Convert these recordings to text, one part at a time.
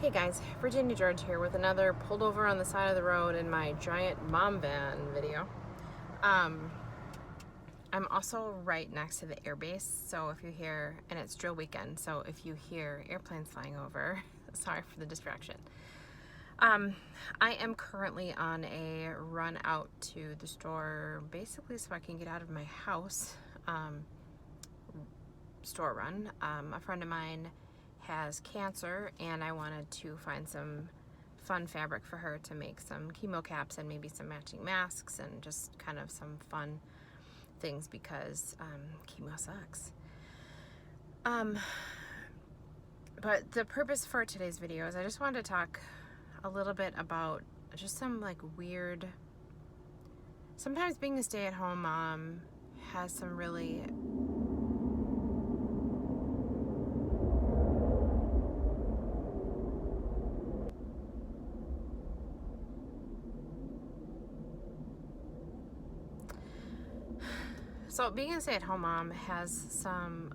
Hey guys, Virginia George here with another pulled over on the side of the road in my giant mom van video. I'm also right next to the airbase, so if you hear, and it's drill weekend, so if you hear airplanes flying over, sorry for the distraction. I am currently on a run out to the store, basically so I can get out of my house. Store run. A friend of mine has cancer, and I wanted to find some fun fabric for her to make some chemo caps and maybe some matching masks and just kind of some fun things because chemo sucks. But the purpose for today's video is I just wanted to talk a little bit about just some like weird, sometimes being a stay-at-home mom has some really So being a stay-at-home mom has some,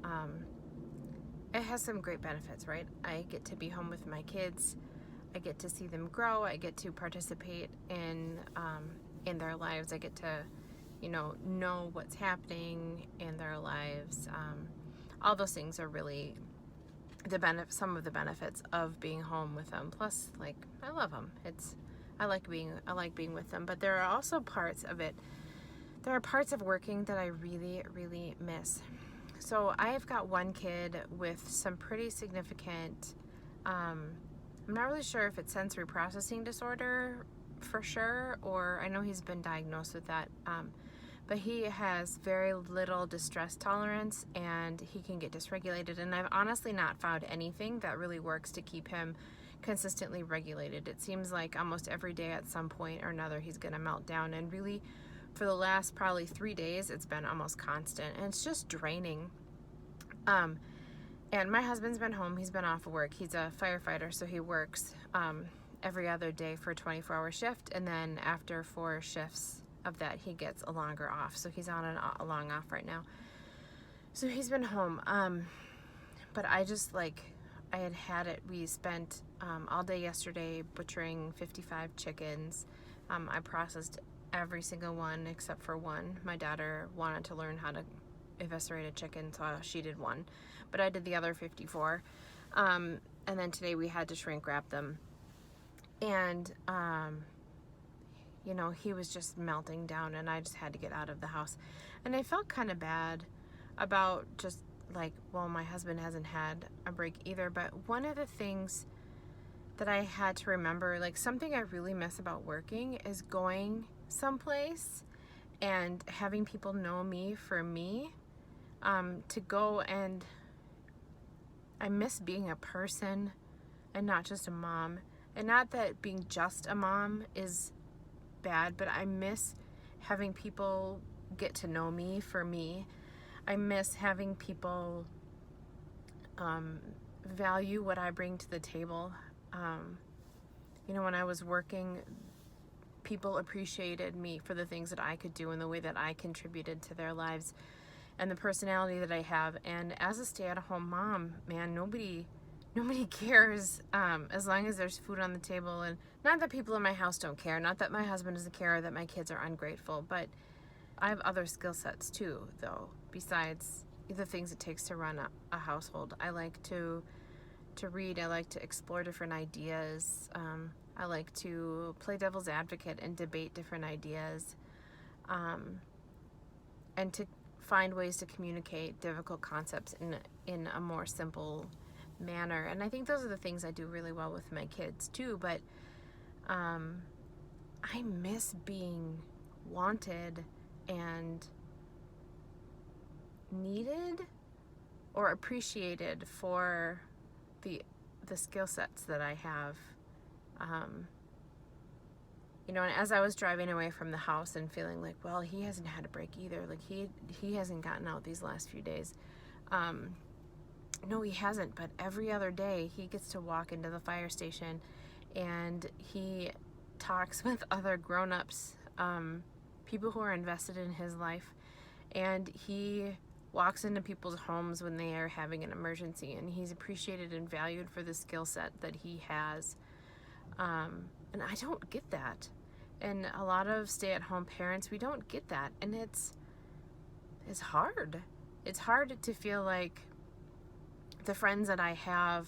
it has some great benefits, right? I get to be home with my kids. I get to see them grow. I get to participate in their lives. I get to, know what's happening in their lives. All those things are really some of the benefits of being home with them. Plus, like, I love them. I like being with them. But there are also parts of it. There are parts of working that I really, really miss. So I've got one kid with some pretty significant, I'm not really sure if it's sensory processing disorder for sure, or I know he's been diagnosed with that, but he has very little distress tolerance and he can get dysregulated, and I've honestly not found anything that really works to keep him consistently regulated. It seems like almost every day at some point or another he's gonna melt down, and really for the last probably 3 days it's been almost constant, and it's just draining. And my husband's been home. He's been off of work. He's a firefighter, so he works every other day for a 24-hour shift, and then after 4 shifts of that he gets a longer off, so he's on a long off right now. So he's been home, but I just I had it. We spent all day yesterday butchering 55 chickens. I processed every single one except for one. My daughter wanted to learn how to eviscerate a chicken, so she did one, but I did the other 54. And then today we had to shrink wrap them, and he was just melting down, and I just had to get out of the house. And I felt kind of bad about just well, my husband hasn't had a break either, but one of the things that I had to remember, something I really miss about working is going someplace and having people know me for me, to go, and I miss being a person and not just a mom. And not that being just a mom is bad, but I miss having people get to know me for me. I miss having people value what I bring to the table. When I was working, people appreciated me for the things that I could do and the way that I contributed to their lives and the personality that I have. And as a stay-at-home mom, man, nobody cares as long as there's food on the table. And not that people in my house don't care, not that my husband doesn't care, or that my kids are ungrateful, but I have other skill sets too, though, besides the things it takes to run a household. I like to read. I like to explore different ideas. I like to play devil's advocate and debate different ideas, and to find ways to communicate difficult concepts in a more simple manner. And I think those are the things I do really well with my kids too. But I miss being wanted and needed or appreciated for the skill sets that I have. And as I was driving away from the house and feeling like, well, he hasn't had a break either. He hasn't gotten out these last few days. No, he hasn't, but every other day he gets to walk into the fire station and he talks with other grown-ups, people who are invested in his life, and he walks into people's homes when they are having an emergency, and he's appreciated and valued for the skill set that he has. And I don't get that. And a lot of stay-at-home parents, we don't get that. And it's hard. It's hard to feel like the friends that I have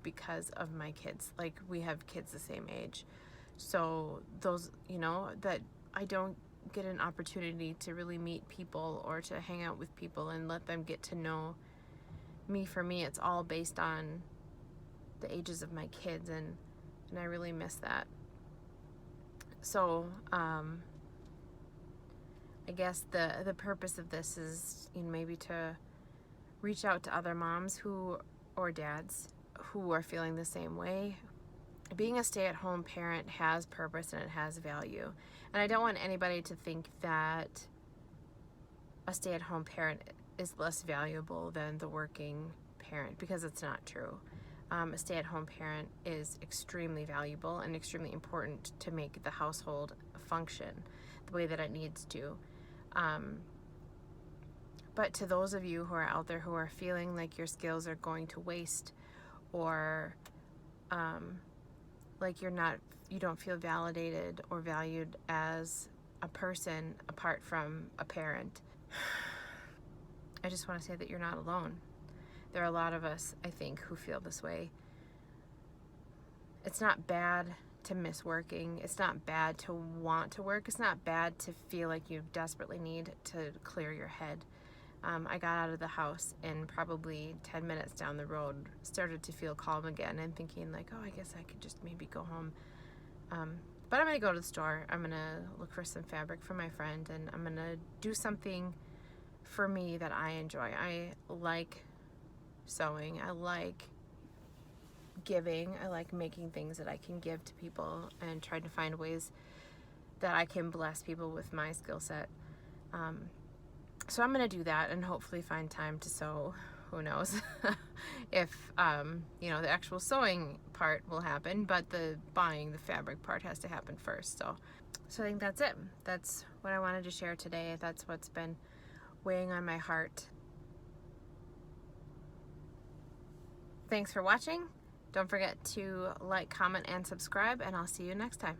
because of my kids. Like, we have kids the same age. So those, that I don't get an opportunity to really meet people or to hang out with people and let them get to know me. For me, it's all based on the ages of my kids, and I really miss that. So I guess the purpose of this is maybe to reach out to other moms or dads who are feeling the same way. Being a stay-at-home parent has purpose and it has value. And I don't want anybody to think that a stay-at-home parent is less valuable than the working parent, because it's not true. A stay-at-home parent is extremely valuable and extremely important to make the household function the way that it needs to. But to those of you who are out there who are feeling like your skills are going to waste, or like you don't feel validated or valued as a person apart from a parent, I just want to say that you're not alone. There are a lot of us, I think, who feel this way. It's not bad to miss working. It's not bad to want to work. It's not bad to feel like you desperately need to clear your head. I got out of the house and probably 10 minutes down the road started to feel calm again and thinking like, oh, I guess I could just maybe go home. But I'm going to go to the store. I'm going to look for some fabric for my friend, and I'm going to do something for me that I enjoy. I like sewing. I like giving. I like making things that I can give to people and trying to find ways that I can bless people with my skill set. So I'm going to do that and hopefully find time to sew. Who knows if, the actual sewing part will happen, but the buying the fabric part has to happen first. So I think that's it. That's what I wanted to share today. That's what's been weighing on my heart. Thanks for watching. Don't forget to like, comment, and subscribe, and I'll see you next time.